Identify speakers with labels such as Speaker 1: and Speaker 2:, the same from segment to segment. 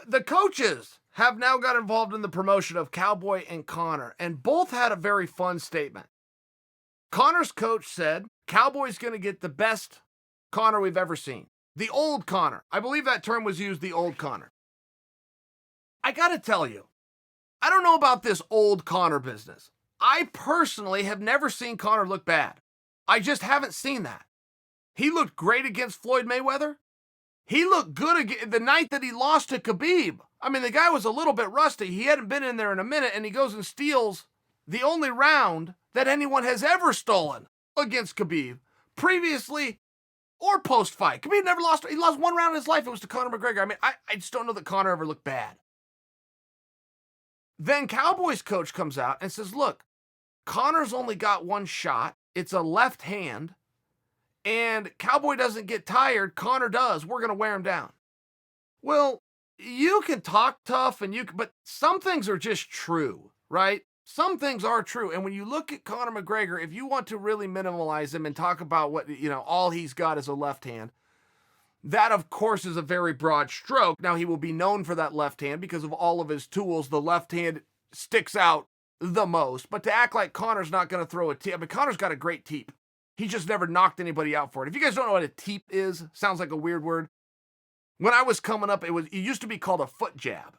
Speaker 1: The coaches have now got involved in the promotion of Cowboy and Conor, and both had a very fun statement. Conor's coach said, Cowboy's going to get the best Conor we've ever seen. The old Conor. I believe that term was used, the old Conor. I got to tell you, I don't know about this old Conor business. I personally have never seen Conor look bad. I just haven't seen that. He looked great against Floyd Mayweather. He looked good the night that he lost to Khabib. I mean, the guy was a little bit rusty. He hadn't been in there in a minute, and he goes and steals the only round that anyone has ever stolen against Khabib, previously or post-fight. Khabib never lost. He lost one round in his life. It was to Conor McGregor. I mean, I just don't know that Conor ever looked bad. Then Cowboys coach comes out and says, look, Conor's only got one shot. It's a left hand. And Cowboy doesn't get tired. Conor does. We're going to wear him down. Well, you can talk tough but some things are just true, right? Some things are true. And when you look at Conor McGregor, if you want to really minimalize him and talk about what, all he's got is a left hand, that of course is a very broad stroke. Now he will be known for that left hand because of all of his tools. The left hand sticks out the most, but to act like Conor's not going to throw a teep. I mean, Conor's got a great teep. He just never knocked anybody out for it. If you guys don't know what a teep is, sounds like a weird word. When I was coming up, it used to be called a foot jab,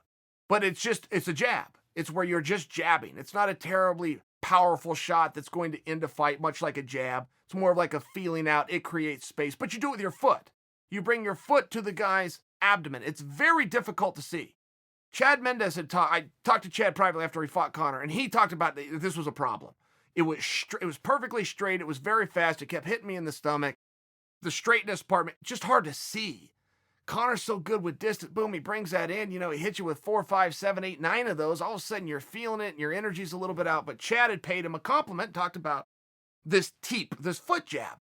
Speaker 1: but it's a jab. It's where you're just jabbing. It's not a terribly powerful shot that's going to end a fight, much like a jab. It's more of like a feeling out. It creates space, but you do it with your foot. You bring your foot to the guy's abdomen. It's very difficult to see. Chad Mendes I talked to Chad privately after he fought Conor, and he talked about this was a problem. It was perfectly straight. It was very fast. It kept hitting me in the stomach. The straightness part, just hard to see. Conor's so good with distance. Boom, he brings that in. He hits you with 4, 5, 7, 8, 9 of those. All of a sudden, you're feeling it, and your energy's a little bit out. But Chad had paid him a compliment, talked about this teep, this foot jab.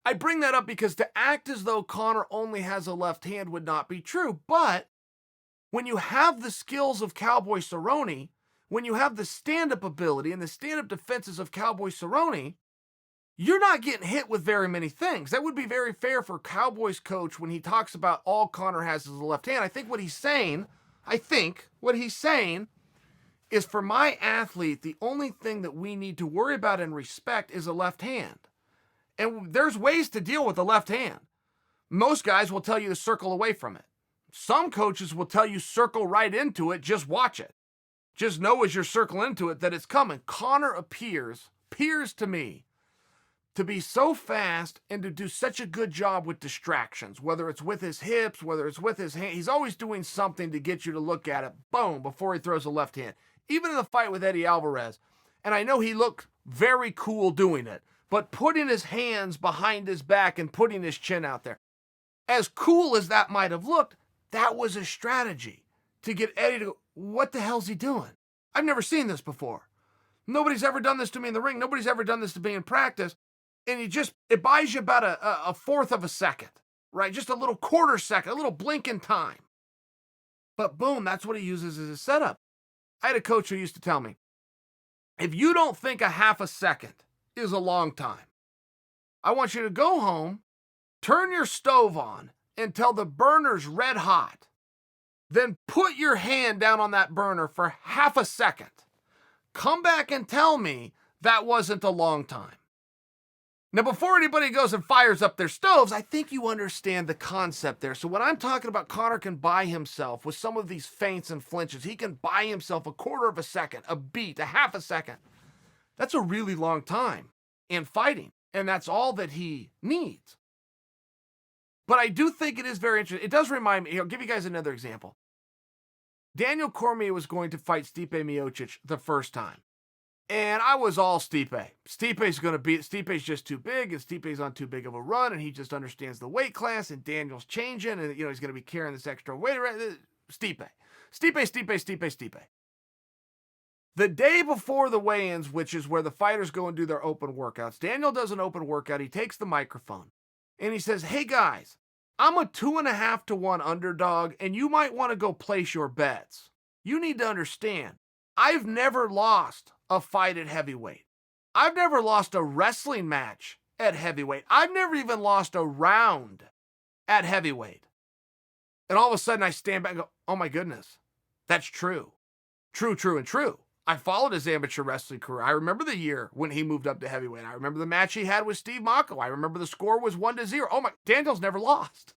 Speaker 1: I bring that up because to act as though Conor only has a left hand would not be true. But when you have the skills of Cowboy Cerrone, when you have the stand-up ability and the stand-up defenses of Cowboy Cerrone, you're not getting hit with very many things. That would be very fair for Cowboys coach when he talks about all Conor has is a left hand. I think what he's saying is for my athlete, the only thing that we need to worry about and respect is a left hand. And there's ways to deal with the left hand. Most guys will tell you to circle away from it. Some coaches will tell you circle right into it, just watch it. Just know as you're circling into it that it's coming. Conor appears to me to be so fast and to do such a good job with distractions, whether it's with his hips, whether it's with his hand. He's always doing something to get you to look at it, boom, before he throws a left hand. Even in the fight with Eddie Alvarez, and I know he looked very cool doing it, but putting his hands behind his back and putting his chin out there, as cool as that might have looked, that was a strategy to get Eddie to go, what the hell's he doing? I've never seen this before. Nobody's ever done this to me in the ring. Nobody's ever done this to me in practice. And it buys you about a fourth of a second, right? Just a little quarter second, a little blink in time. But boom, that's what he uses as a setup. I had a coach who used to tell me, if you don't think a half a second is a long time, I want you to go home, turn your stove on until the burner's red hot. Then put your hand down on that burner for half a second. Come back and tell me that wasn't a long time. Now, before anybody goes and fires up their stoves, I think you understand the concept there. So when I'm talking about Conor can buy himself with some of these feints and flinches, he can buy himself a quarter of a second, a beat, a half a second. That's a really long time in fighting, and that's all that he needs. But I do think it is very interesting. It does remind me, I'll give you guys another example. Daniel Cormier was going to fight Stipe Miocic the first time. And I was all Stipe. Stipe's going to beat, Stipe's just too big, and Stipe's on too big of a run, and he just understands the weight class, and Daniel's changing, and he's going to be carrying this extra weight around. Stipe. The day before the weigh-ins, which is where the fighters go and do their open workouts, Daniel does an open workout. He takes the microphone, and he says, hey guys, I'm a 2.5 to 1 underdog, and you might want to go place your bets. You need to understand, I've never lost a fight at heavyweight. I've never lost a wrestling match at heavyweight. I've never even lost a round at heavyweight. And all of a sudden I stand back and go, oh my goodness, that's true. True, true, and true. I followed his amateur wrestling career. I remember the year when he moved up to heavyweight. I remember the match he had with Steve Mocco. I remember the score was 1-0. Oh my, Daniel's never lost.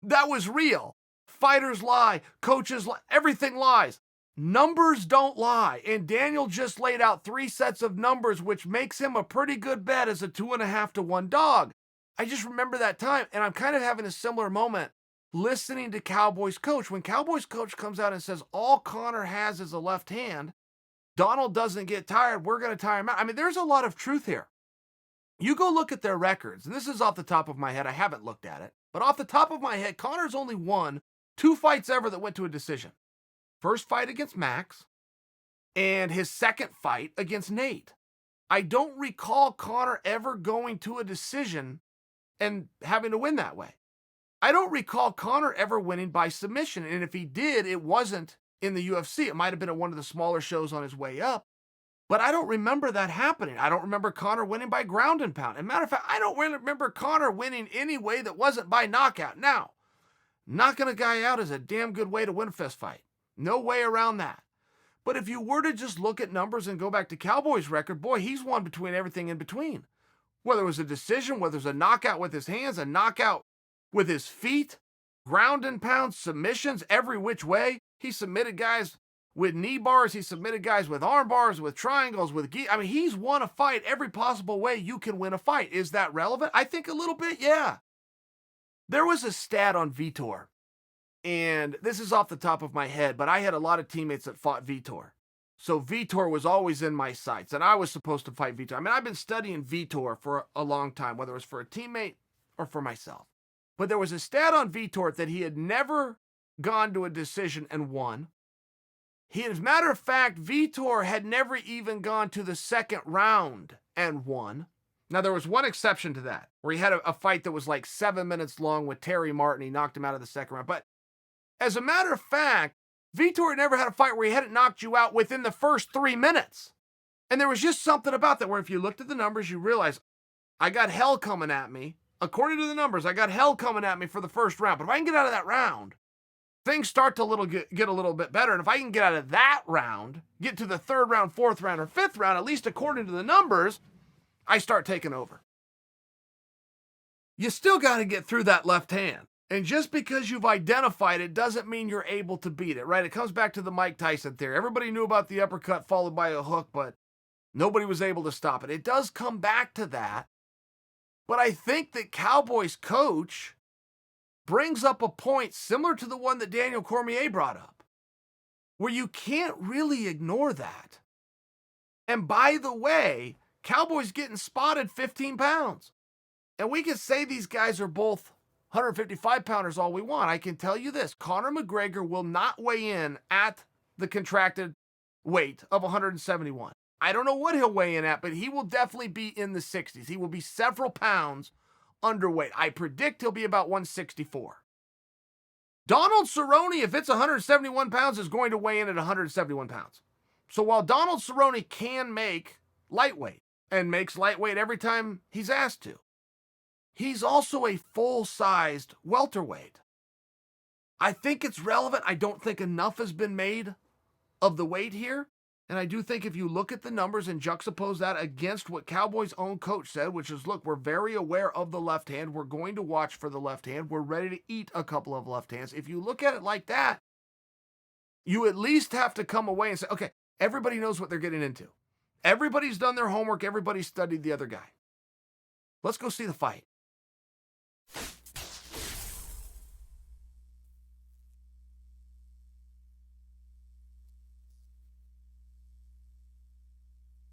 Speaker 1: That was real. Fighters lie, coaches lie, everything lies. Numbers don't lie. And Daniel just laid out 3 sets of numbers, which makes him a pretty good bet as a 2.5 to 1 dog. I just remember that time, and I'm kind of having a similar moment listening to Cowboy's coach. When Cowboy's coach comes out and says all Conor has is a left hand, Donald doesn't get tired, we're going to tire him out. I mean, there's a lot of truth here. You go look at their records, and this is off the top of my head. I haven't looked at it. But off the top of my head, Conor's only won 2 fights ever that went to a decision. First fight against Max, and his second fight against Nate. I don't recall Conor ever going to a decision and having to win that way. I don't recall Conor ever winning by submission, and if he did, it wasn't in the UFC. It might have been at one of the smaller shows on his way up, but I don't remember that happening. I don't remember Conor winning by ground and pound. As a matter of fact, I don't really remember Conor winning any way that wasn't by knockout. Now, knocking a guy out is a damn good way to win a fist fight. No way around that. But if you were to just look at numbers and go back to Cowboy's record, boy, he's won between everything in between. Whether it was a decision, whether it was a knockout with his hands, a knockout with his feet, ground and pound, submissions, every which way. He submitted guys with knee bars. He submitted guys with arm bars, with triangles, with gi. I mean, he's won a fight every possible way you can win a fight. Is that relevant? I think a little bit, yeah. There was a stat on Vitor, and this is off the top of my head, but I had a lot of teammates that fought Vitor. So Vitor was always in my sights, and I was supposed to fight Vitor. I mean, I've been studying Vitor for a long time, whether it was for a teammate or for myself. But there was a stat on Vitor that he had never gone to a decision and won. As a matter of fact, Vitor had never even gone to the second round and won. Now, there was one exception to that, where he had a fight that was like 7 minutes long with Terry Martin. He knocked him out of the second round. But as a matter of fact, Vitor never had a fight where he hadn't knocked you out within the first 3 minutes. And there was just something about that where if you looked at the numbers, you realize, I got hell coming at me. According to the numbers, I got hell coming at me for the first round. But if I can get out of that round, things start to get a little bit better. And if I can get out of that round, get to the 3rd round, 4th round, or 5th round, at least according to the numbers, I start taking over. You still got to get through that left hand. And just because you've identified it doesn't mean you're able to beat it, right? It comes back to the Mike Tyson theory. Everybody knew about the uppercut followed by a hook, but nobody was able to stop it. It does come back to that. But I think that Cowboy's coach brings up a point similar to the one that Daniel Cormier brought up, where you can't really ignore that. And by the way, Cowboy's getting spotted 15 pounds. And we can say these guys are both 155-pounders all we want. I can tell you this, Conor McGregor will not weigh in at the contracted weight of 171. I don't know what he'll weigh in at, but he will definitely be in the 60s. He will be several pounds underweight. I predict he'll be about 164. Donald Cerrone, if it's 171 pounds, is going to weigh in at 171 pounds. So while Donald Cerrone can make lightweight and makes lightweight every time he's asked to, he's also a full-sized welterweight. I think it's relevant. I don't think enough has been made of the weight here. And I do think if you look at the numbers and juxtapose that against what Cowboys' own coach said, which is, look, we're very aware of the left hand. We're going to watch for the left hand. We're ready to eat a couple of left hands. If you look at it like that, you at least have to come away and say, okay, everybody knows what they're getting into. Everybody's done their homework. Everybody's studied the other guy. Let's go see the fight.